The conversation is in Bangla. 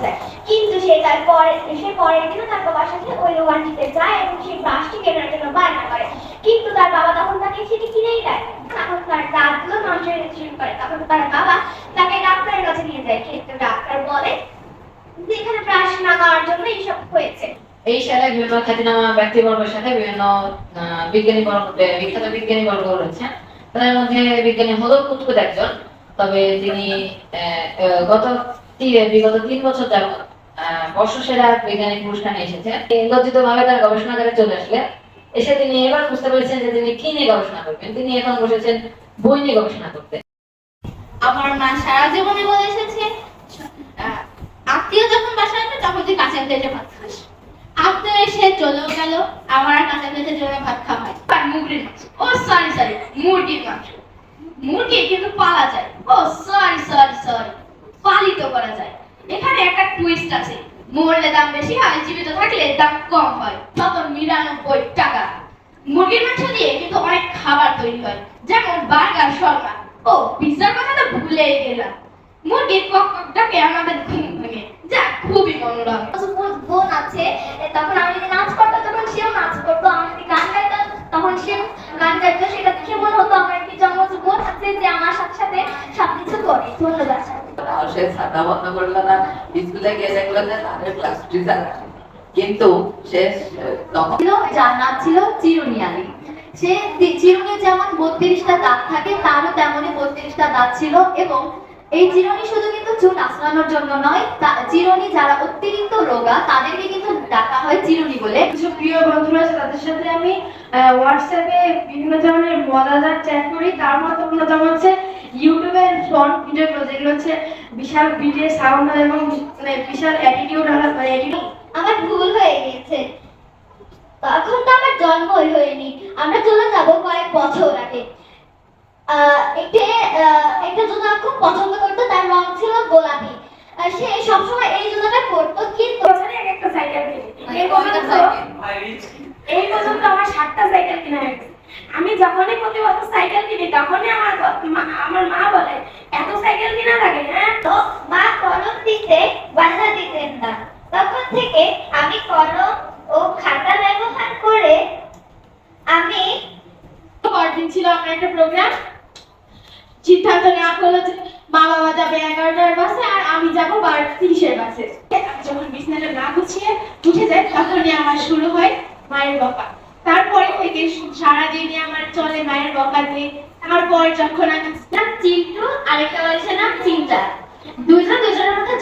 যায়, কিন্তু সে পরের দিনও তার বাবার সাথে ওই দোকানটিতে যায় এবং সেই ব্রাশটি কেনার জন্য বায়না করে, কিন্তু তার বাবা তখন তাকে সেটি কিনেই দেয়। তখন তার দাঁতগুলো নষ্ট হয়ে যেতে শুরু করে, তখন তার বাবা তাকে ডাক্তারের কাছে নিয়ে যায়, কিন্তু ডাক্তার বলে যে এখানে ব্রাশ না করার জন্য এইসব হয়েছে। এই সালে বিভিন্ন খ্যাতিনামা ব্যক্তিবর্গের সাথে বিভিন্ন বিখ্যাত বিজ্ঞানীবর্গ রয়েছেন। তাদের মধ্যে বিজ্ঞানী হলো কুতকুত একজন। তবে তিনি বিগত 3 বছর যাবত বর্ষসেরা বিজ্ঞানী পুরস্কার নিয়ে এসেছেন। লজ্জিত ভাবে তার গবেষণাগারে চলে আসলেন। এসে তিনি এবার বুঝতে পেরেছেন যে তিনি কি নিয়ে গবেষণা করবেন। তিনি এখন বসেছেন বই নিয়ে গবেষণা করতে। আমার মা সারা জীবনে বলে এসেছে, আত্মীয় যখন বাসায় আসবে তখন তুই কাঁচা প্লেটে ভাত খাস। আত্মীয় এসে চলেও গেল, আমার আর কাঁচা প্লেটে জন্য ভাত খাওয়া হয়। আর মুরগির মাংস, ও সরি মুরগির মাংস। মুরগি কিন্তু পালা যায়, ও সরি পালিত করা যায়। এখানে একটা টুইস্ট আছে, মরলে দাম বেশি হয়, জীবিত থাকলে দাম কম হয়, তখন 99 টাকা। মুরগির মাংস দিয়ে কিন্তু অনেক খাবার তৈরি হয়, যেমন বার্গার, শর্মা। ও পিৎজার কথা তো ভুলেই গেলাম। মুরগির ককটাকে আমাদের ঘুম ভেঙে যা খুবই মনোরম। বোন আছে, তখন আমি যদি নাচ করতাম তখন সেও নাচ করতো, আমি যদি গান গাইতাম তখন সেও গান গাইতো। সেটা দেখে মনে হতো আমার একটি জন্মজ বোন আছে যে আমার সাথে সাথে সবকিছু করে। ধন্যবাদ। সে ছাতা বন্ধ করলো না, স্কুলে গিয়ে দেখলো যে তাদের ক্লাস টিচার, কিন্তু সে তখন যার নাম ছিল চিরুনি আলী। সে চিরুনি যেমন 32টা দাঁত থাকে, তারও তেমনই 32টা দাঁত ছিল। এবং এই চিরুনি শুধু কিন্তু চুল আঁচড়ানোর জন্য নয়, চিরুনি যারা অতিরিক্ত রোগা তাদেরকে কিন্তু ডাকা হয় চিরুনি বলে। কিছু প্রিয় বন্ধুরা আছে, তাদের সাথে আমি হোয়াটসঅ্যাপে বিভিন্ন ধরনের মজাদার চ্যাট করি। তার মধ্যে অন্যতম হচ্ছে ইউটিউবের শর্ট ভিডিওগুলো, যেগুলো হচ্ছে বিশাল ভিডিও সাউন্ড এবং বিশাল অ্যাটিটিউড। আমার ভুল হয়ে গিয়েছে, তখন তো আমার জন্মই হয়নি। আমরা চলে যাব কয়েক বছর আগে। একটা জুতা খুব পছন্দ করতো, তার রং ছিল গোলাপি। সে সবসময় এই জুতাটা পরতো, কিন্তু একটা সাইকেল কিনে এই পর্যন্ত আমার 7টা সাইকেল কিনা হয়ে গেছে। আমি যখনই প্রতি বছর সাইকেল কিনি তখনই আমার মা বলে, এত সাইকেল কিনা লাগে। হ্যাঁ, তো মা কলম দিতে বাধা দিতেন না। তখন থেকে আমি কলম ও খাতা ব্যবহার করে আমি পরদিন ছিল আমার একটা প্রোগ্রাম। সিদ্ধান্ত নেওয়া হলো যে মা বাবা যাবে 11টার বাসে আর আমি যাব 12:30-এর বাসে। যখন বিছানাটা না গুছিয়ে উঠে যায় তখনই আমার শুরু হয় মায়ের বকা। তারপরে থেকে সারাদিনই আমার চলে মায়ের বকা দিয়ে। তারপর যখন আমি চিন্টু, আরেকটা বলছে নাম চিন্তা, দুজনের মধ্যে